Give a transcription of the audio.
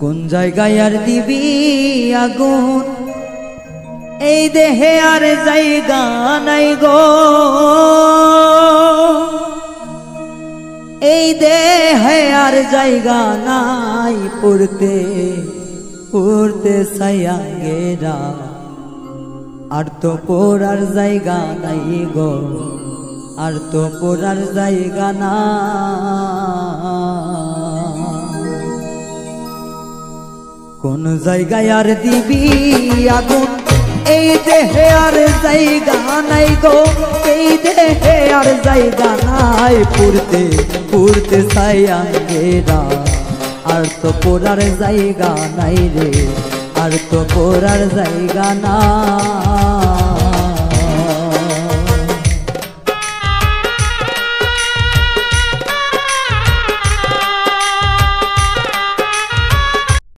কোন জায়গায় আর দিবি আগুন, এই দেহে আর জায়গা নাই গো, এই দেহে আর জায়গা নাই পড়তে পড়তে সায়াঙ্গেরা, আর তো পড়ার জায়গা নাই গো, আর তো পড়ার জায়গা না। কোন জায়গায় আর দিবি আগুন, এই দেহে আর জায়গা নাই গো, এই দেহে আর জায়গা নাই পড়তে পড়তে সায়াঙ্গেরা, আর তো পড়ার জায়গা নাই রে, আর তো পড়ার জায়গা না।